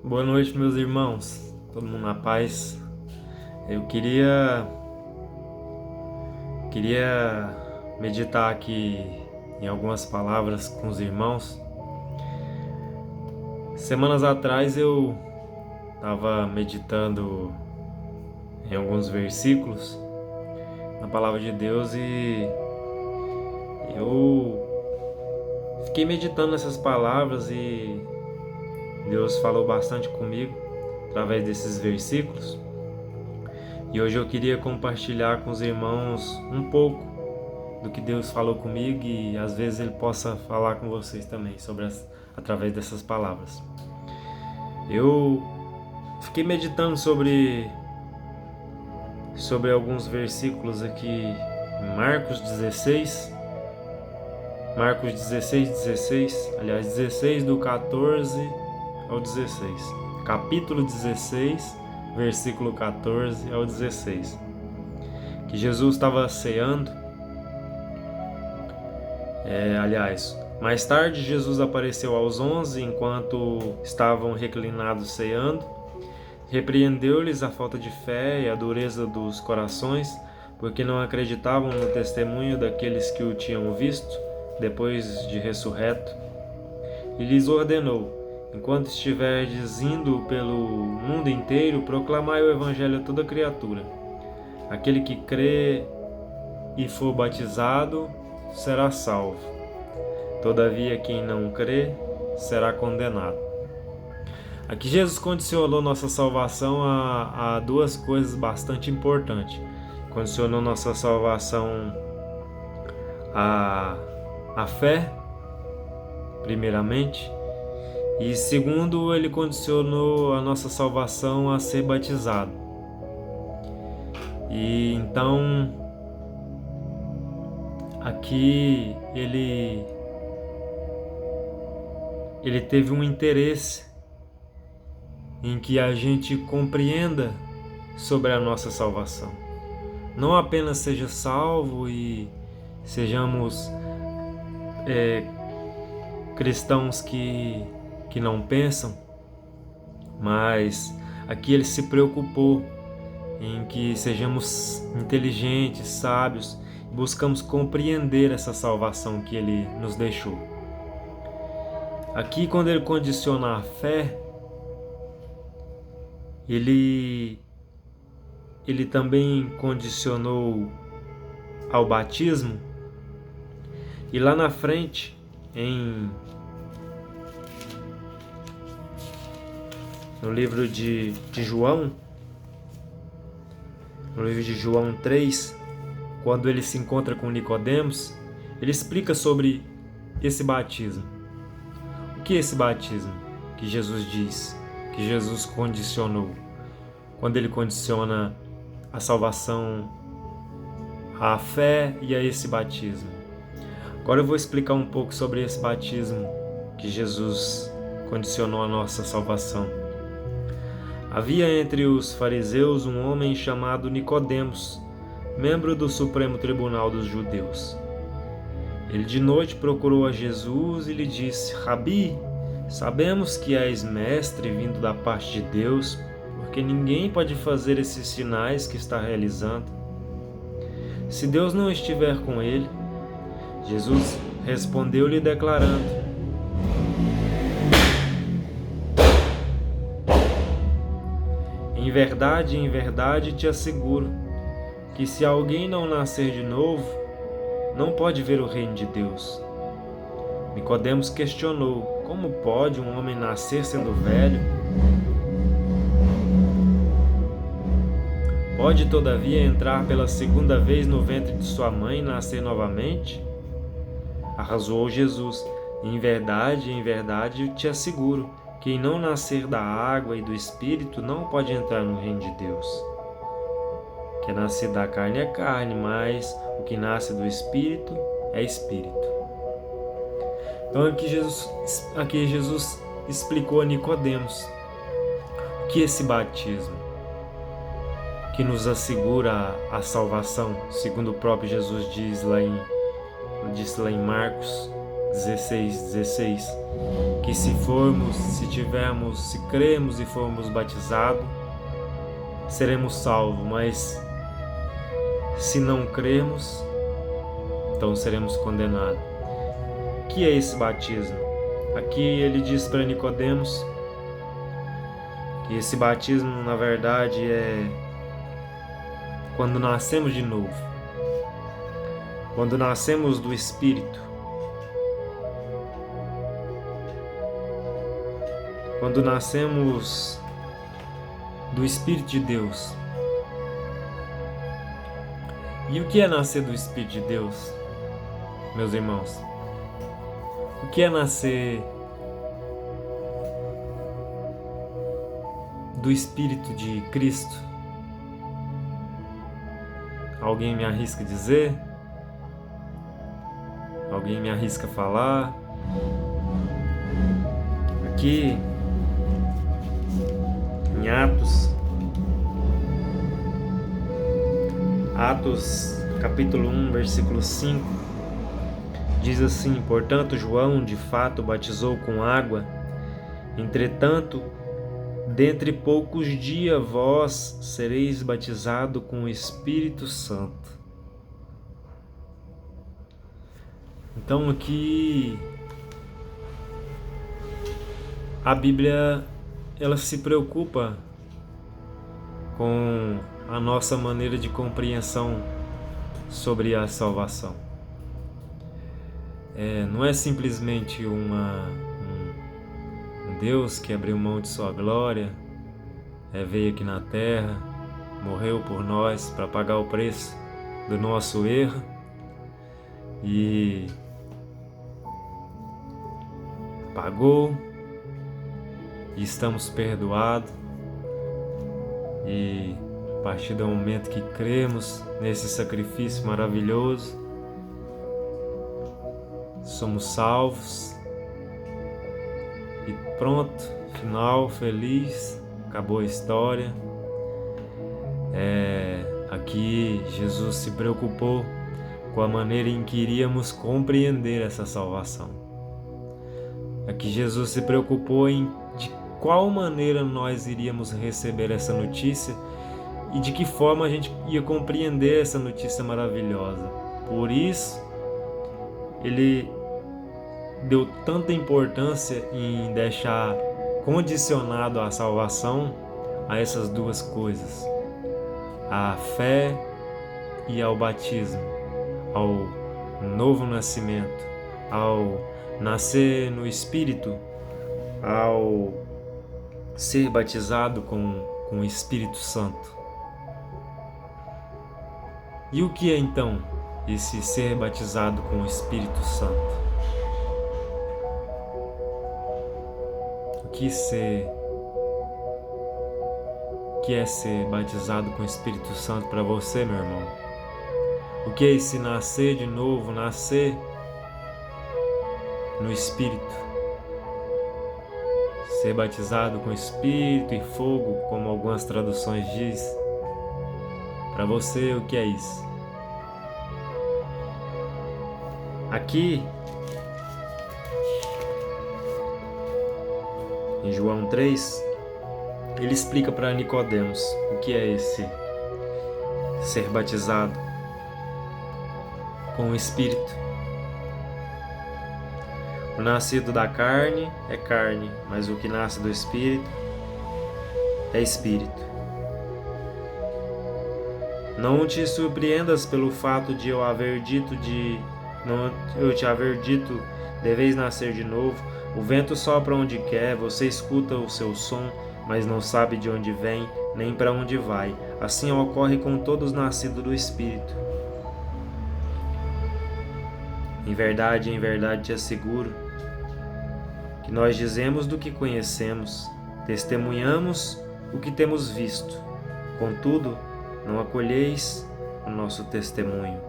Boa noite, meus irmãos. Todo mundo na paz. Eu queria meditar aqui em algumas palavras com os irmãos. Semanas atrás eu estava meditando em alguns versículos na palavra de Deus e eu fiquei meditando nessas palavras e Deus falou bastante comigo através desses versículos. E hoje eu queria compartilhar com os irmãos um pouco do que Deus falou comigo e às vezes Ele possa falar com vocês também através dessas palavras. Eu fiquei meditando sobre alguns versículos aqui em Marcos 16, 16 do 14 ao 16. Capítulo 16, versículo 14 ao 16. Que Jesus estava ceando. Mais tarde Jesus apareceu aos 11 enquanto estavam reclinados ceando. Repreendeu-lhes a falta de fé e a dureza dos corações, porque não acreditavam no testemunho daqueles que o tinham visto depois de ressurreto. E lhes ordenou: enquanto estiverdes indo pelo mundo inteiro, proclamai o Evangelho a toda criatura. Aquele que crê e for batizado será salvo. Todavia, quem não crê será condenado. Aqui Jesus condicionou nossa salvação a duas coisas bastante importantes. Condicionou nossa salvação a fé, primeiramente, e segundo, ele condicionou a nossa salvação a ser batizado. E então, aqui ele teve um interesse em que a gente compreenda sobre a nossa salvação. Não apenas seja salvo e sejamos cristãos que não pensam, mas aqui ele se preocupou em que sejamos inteligentes, sábios, e buscamos compreender essa salvação que ele nos deixou. Aqui, quando ele condiciona a fé, ele também condicionou ao batismo. E lá na frente, no livro de João, no livro de João 3, quando ele se encontra com Nicodemos, ele explica sobre esse batismo. O que é esse batismo que Jesus diz, que Jesus condicionou? Quando ele condiciona a salvação à fé e a esse batismo. Agora eu vou explicar um pouco sobre esse batismo que Jesus condicionou a nossa salvação. Havia entre os fariseus um homem chamado Nicodemos, membro do Supremo Tribunal dos Judeus. Ele de noite procurou a Jesus e lhe disse: Rabi, sabemos que és mestre vindo da parte de Deus, porque ninguém pode fazer esses sinais que está realizando se Deus não estiver com ele. Jesus respondeu-lhe declarando: em verdade te asseguro que se alguém não nascer de novo, não pode ver o reino de Deus. Nicodemos questionou: como pode um homem nascer sendo velho? Pode, todavia, entrar pela segunda vez no ventre de sua mãe e nascer novamente? Arrazoou Jesus: em verdade te asseguro, quem não nascer da água e do Espírito não pode entrar no reino de Deus. O que é nascido da carne é carne, mas o que nasce do Espírito é Espírito. Então aqui Jesus explicou a Nicodemos o que é esse batismo que nos assegura a salvação, segundo o próprio Jesus disse lá em Marcos 16:16, que se cremos e formos batizados, seremos salvos, mas se não cremos, então seremos condenados. O que é esse batismo? Aqui ele diz para Nicodemos que esse batismo, na verdade, é quando nascemos de novo, quando nascemos do Espírito, quando nascemos do Espírito de Deus. E o que é nascer do Espírito de Deus, meus irmãos? O que é nascer do Espírito de Cristo? Alguém me arrisca dizer? Alguém me arrisca falar? Aqui em Atos capítulo 1, versículo 5, diz assim: portanto, João de fato batizou com água, entretanto, dentre poucos dias vós sereis batizado com o Espírito Santo. Então aqui a Bíblia, ela se preocupa com a nossa maneira de compreensão sobre a salvação. Não é simplesmente um Deus que abriu mão de sua glória, veio aqui na terra, morreu por nós para pagar o preço do nosso erro e pagou e estamos perdoados, e a partir do momento que cremos nesse sacrifício maravilhoso, somos salvos e pronto, final, feliz, acabou a história. Aqui Jesus se preocupou com a maneira em que iríamos compreender essa salvação. Aqui Jesus se preocupou de qual maneira nós iríamos receber essa notícia e de que forma a gente ia compreender essa notícia maravilhosa. Por isso, ele deu tanta importância em deixar condicionado a salvação a essas duas coisas: a fé e ao batismo, ao novo nascimento, ao nascer no Espírito, ao ser batizado com o Espírito Santo. E o que é então esse ser batizado com o Espírito Santo? O que é ser batizado com o Espírito Santo para você, meu irmão? O que é esse nascer de novo, nascer no Espírito? Ser batizado com Espírito e fogo, como algumas traduções diz. Para você, o que é isso? Aqui, em João 3, ele explica para Nicodemos o que é esse ser batizado com o Espírito. O nascido da carne é carne, mas o que nasce do Espírito é Espírito. Não te surpreendas pelo fato de eu te haver dito, deveis nascer de novo. O vento sopra onde quer, você escuta o seu som, mas não sabe de onde vem, nem para onde vai. Assim ocorre com todos nascidos do Espírito. Em verdade te asseguro que nós dizemos do que conhecemos, testemunhamos o que temos visto. Contudo, não acolheis o nosso testemunho.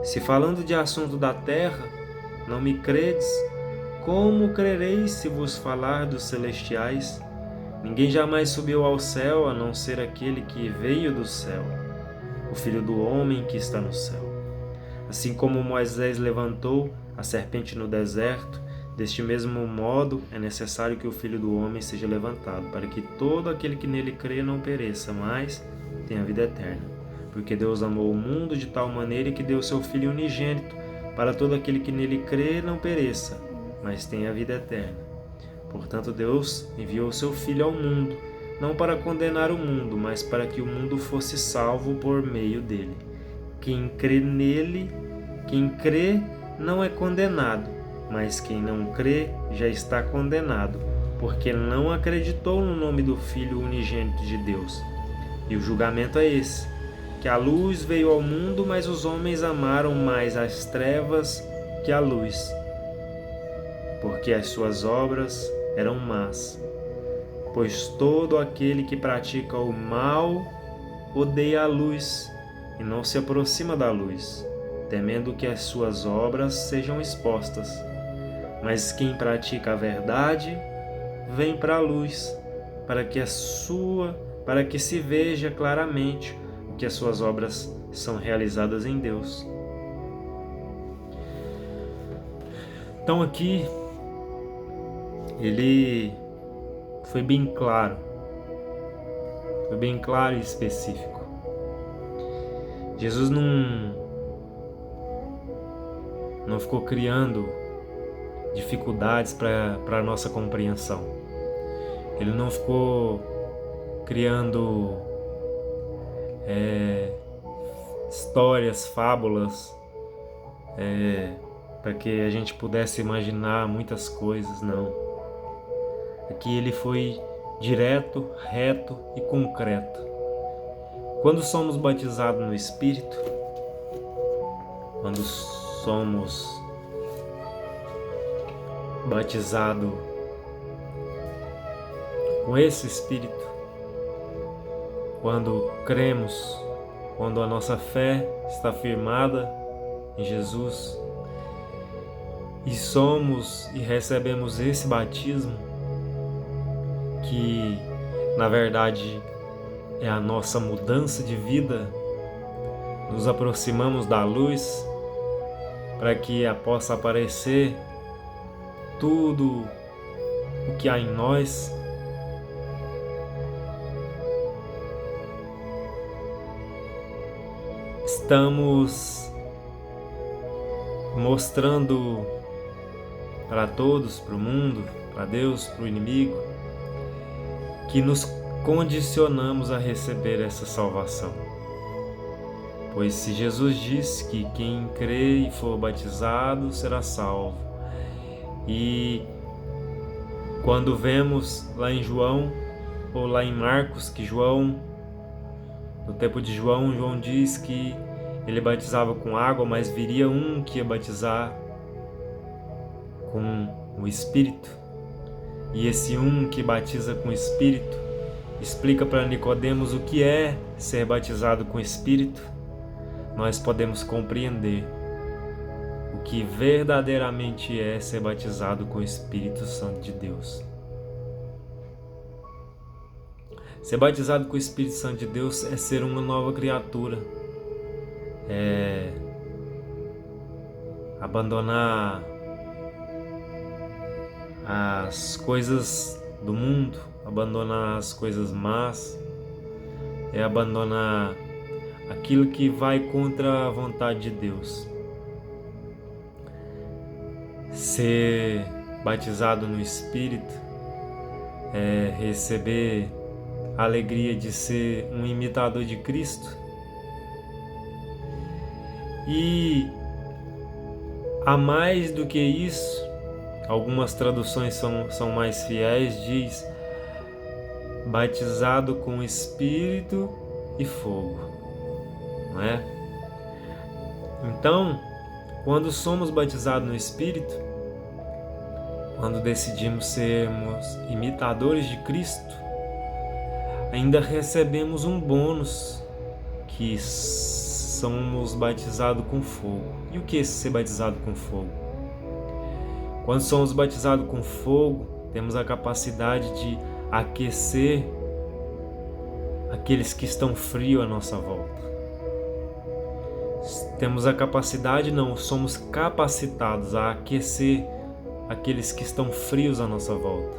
Se falando de assunto da terra, não me credes, como crereis se vos falar dos celestiais? Ninguém jamais subiu ao céu, a não ser aquele que veio do céu, o Filho do homem que está no céu. Assim como Moisés levantou a serpente no deserto, deste mesmo modo é necessário que o Filho do Homem seja levantado, para que todo aquele que nele crê não pereça, mas tenha vida eterna. Porque Deus amou o mundo de tal maneira que deu seu Filho unigênito, para todo aquele que nele crê não pereça, mas tenha vida eterna. Portanto, Deus enviou seu Filho ao mundo, não para condenar o mundo, mas para que o mundo fosse salvo por meio dele. Quem crê não é condenado, mas quem não crê já está condenado, porque não acreditou no nome do Filho unigênito de Deus. E o julgamento é esse, que a luz veio ao mundo, mas os homens amaram mais as trevas que a luz, porque as suas obras eram más. Pois todo aquele que pratica o mal odeia a luz e não se aproxima da luz, temendo que as suas obras sejam expostas. Mas quem pratica a verdade vem para a luz, para que se veja claramente que as suas obras são realizadas em Deus. Então aqui ele foi bem claro e específico. Jesus não ficou criando dificuldades para a nossa compreensão. Ele não ficou criando histórias, fábulas, para que a gente pudesse imaginar muitas coisas, não. Aqui ele foi direto, reto e concreto. Quando somos batizados no Espírito, quando somos batizados com esse Espírito, quando cremos, quando a nossa fé está firmada em Jesus e recebemos esse batismo, que na verdade é a nossa mudança de vida, nos aproximamos da luz para que possa aparecer tudo o que há em nós. Estamos mostrando para todos, para o mundo, para Deus, para o inimigo, que nos condicionamos a receber essa salvação. Pois se Jesus disse que quem crê e for batizado será salvo, e quando vemos lá em João, ou lá em Marcos, que no tempo de João diz que ele batizava com água, mas viria um que ia batizar com o Espírito. E esse um que batiza com o Espírito explica para Nicodemos o que é ser batizado com o Espírito. Nós podemos compreender o que verdadeiramente é ser batizado com o Espírito Santo de Deus. Ser batizado com o Espírito Santo de Deus é ser uma nova criatura, é abandonar as coisas do mundo, abandonar as coisas más, é abandonar aquilo que vai contra a vontade de Deus. Ser batizado no Espírito é receber a alegria de ser um imitador de Cristo. E a mais do que isso, algumas traduções são mais fiéis, diz batizado com Espírito e fogo, não é? Então, quando somos batizados no Espírito, quando decidimos sermos imitadores de Cristo, ainda recebemos um bônus, que somos batizados com fogo. E o que é ser batizado com fogo? Quando somos batizados com fogo, temos a capacidade de aquecer aqueles que estão frios à nossa volta. temos a capacidade, não, somos capacitados a aquecer aqueles que estão frios à nossa volta.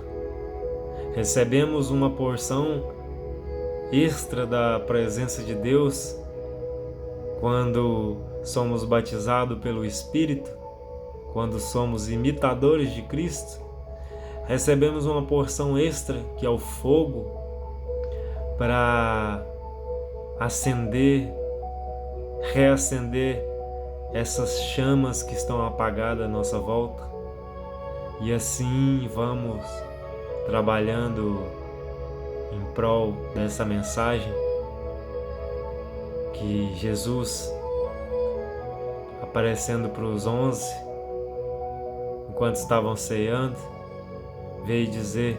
Recebemos uma porção extra da presença de Deus quando somos batizados pelo Espírito, quando somos imitadores de Cristo. Recebemos uma porção extra, que é o fogo, para acender, reacender essas chamas que estão apagadas à nossa volta. E assim vamos trabalhando em prol dessa mensagem que Jesus, aparecendo para os 11, enquanto estavam ceando, veio dizer,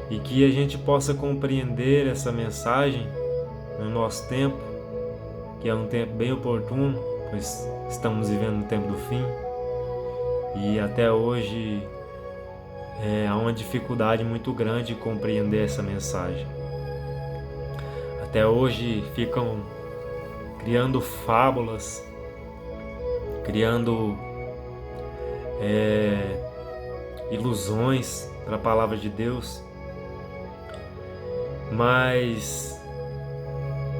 e que a gente possa compreender essa mensagem no nosso tempo, que é um tempo bem oportuno, pois estamos vivendo no tempo do fim, e até hoje há uma dificuldade muito grande de compreender essa mensagem. Até hoje ficam criando fábulas, criando ilusões para a palavra de Deus, mas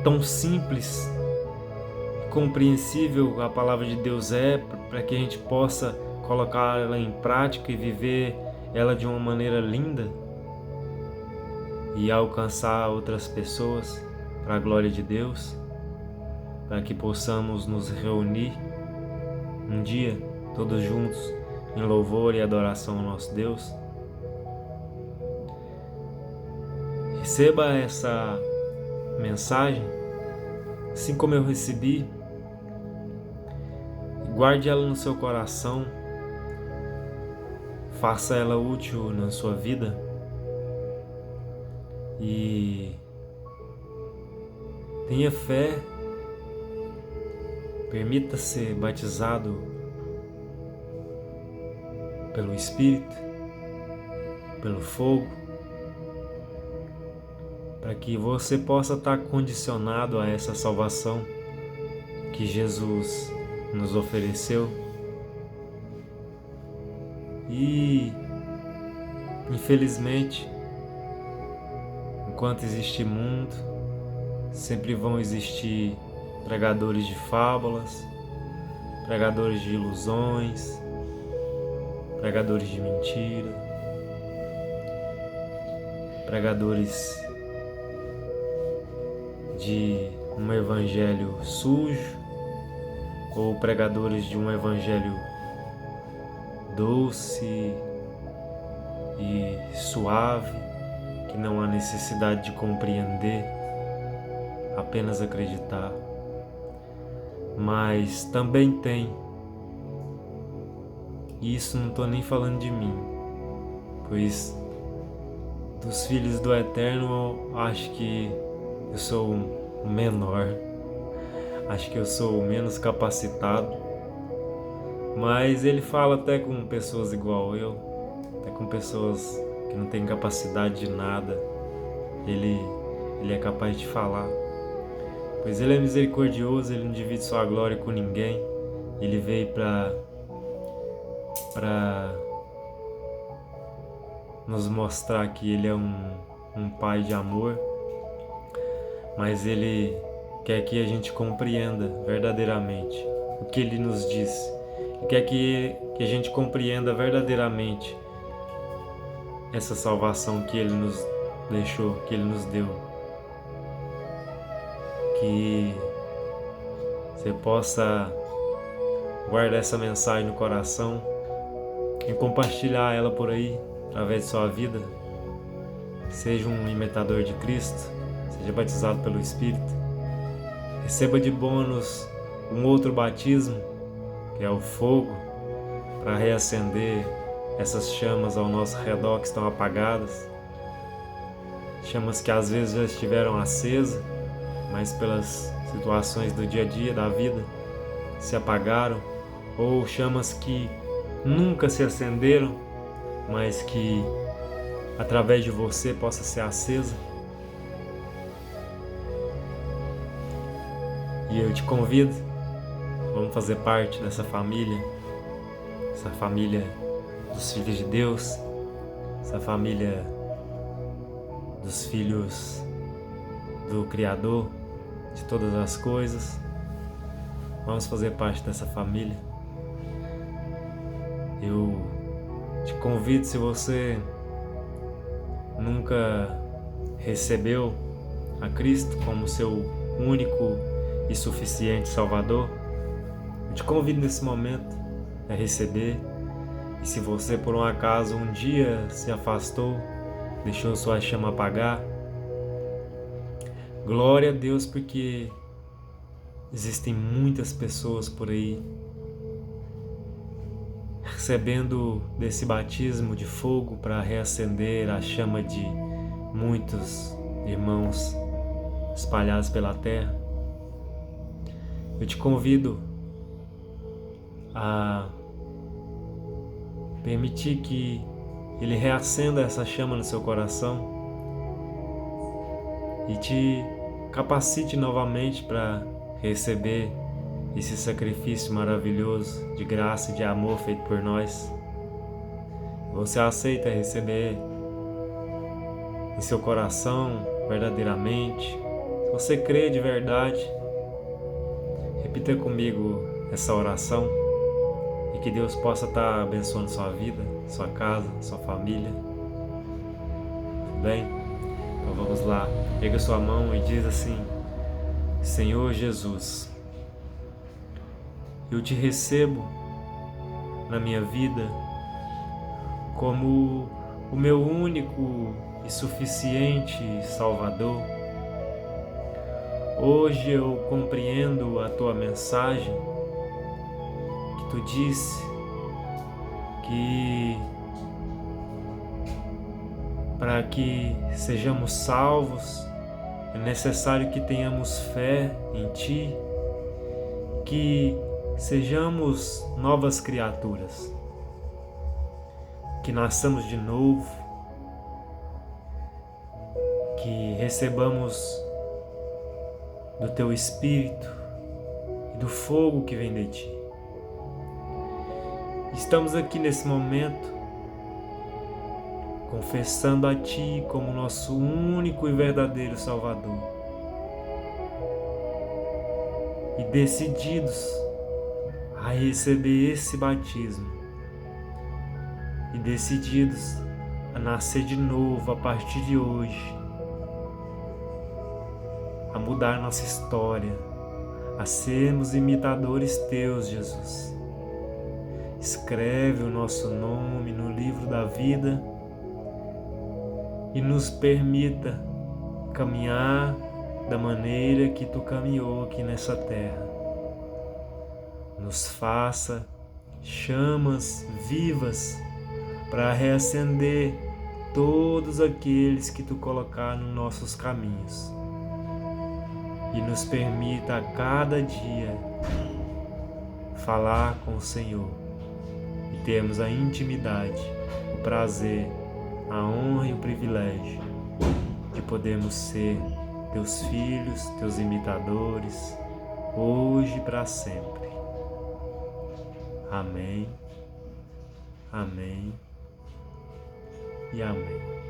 tão simples e compreensível a palavra de Deus é, para que a gente possa colocar ela em prática e viver ela de uma maneira linda e alcançar outras pessoas para a glória de Deus, para que possamos nos reunir um dia todos juntos em louvor e adoração ao nosso Deus. Receba essa mensagem assim como eu recebi, guarde ela no seu coração, faça ela útil na sua vida e tenha fé, permita ser batizado pelo Espírito, pelo fogo, para que você possa estar condicionado a essa salvação que Jesus nos ofereceu. E, infelizmente, enquanto existe mundo, sempre vão existir pregadores de fábulas, pregadores de ilusões, pregadores de mentira, pregadores de um evangelho sujo ou pregadores de um evangelho doce e suave, que não há necessidade de compreender, apenas acreditar. Mas também tem, e isso não estou nem falando de mim, pois dos filhos do Eterno eu acho que eu sou o menor, acho que eu sou o menos capacitado. Mas ele fala até com pessoas igual eu, até com pessoas que não têm capacidade de nada, ele é capaz de falar. Pois ele é misericordioso, ele não divide sua glória com ninguém, ele veio para nos mostrar que ele é um pai de amor, mas ele quer que a gente compreenda verdadeiramente o que ele nos diz. Quer que a gente compreenda verdadeiramente essa salvação que Ele nos deixou, que Ele nos deu. Que você possa guardar essa mensagem no coração e compartilhar ela por aí, através de sua vida. Seja um imitador de Cristo, seja batizado pelo Espírito. Receba de bônus um outro batismo, que é o fogo, para reacender essas chamas ao nosso redor que estão apagadas, chamas que às vezes já estiveram acesas, mas pelas situações do dia a dia, da vida, se apagaram, ou chamas que nunca se acenderam, mas que através de você possa ser acesa. E eu te convido, vamos fazer parte dessa família, essa família dos filhos de Deus, essa família dos filhos do Criador de todas as coisas. Vamos fazer parte dessa família. Eu te convido, se você nunca recebeu a Cristo como seu único e suficiente Salvador, eu te convido nesse momento a receber. E se você por um acaso um dia se afastou, deixou sua chama apagar, glória a Deus, porque existem muitas pessoas por aí recebendo desse batismo de fogo para reacender a chama de muitos irmãos espalhados pela terra. Eu te convido a permitir que Ele reacenda essa chama no seu coração e te capacite novamente para receber esse sacrifício maravilhoso de graça e de amor feito por nós. Você aceita receber em seu coração verdadeiramente? Se você crê de verdade, repita comigo essa oração e que Deus possa estar abençoando sua vida, sua casa, sua família. Tudo bem? Então vamos lá. Pega sua mão e diz assim: Senhor Jesus, eu te recebo na minha vida como o meu único e suficiente Salvador. Hoje eu compreendo a tua mensagem, que tu disse que para que sejamos salvos é necessário que tenhamos fé em ti, que sejamos novas criaturas, que nasçamos de novo, que recebamos do teu Espírito e do fogo que vem de ti. Estamos aqui nesse momento confessando a ti como nosso único e verdadeiro Salvador e decididos a receber esse batismo e decididos a nascer de novo a partir de hoje, a mudar nossa história, a sermos imitadores teus, Jesus. Escreve o nosso nome no livro da vida e nos permita caminhar da maneira que tu caminhou aqui nessa terra. Nos faça chamas vivas para reacender todos aqueles que tu colocar nos nossos caminhos. E nos permita a cada dia falar com o Senhor e termos a intimidade, o prazer, a honra e o privilégio de podermos ser teus filhos, teus imitadores, hoje e para sempre. Amém, amém e amém.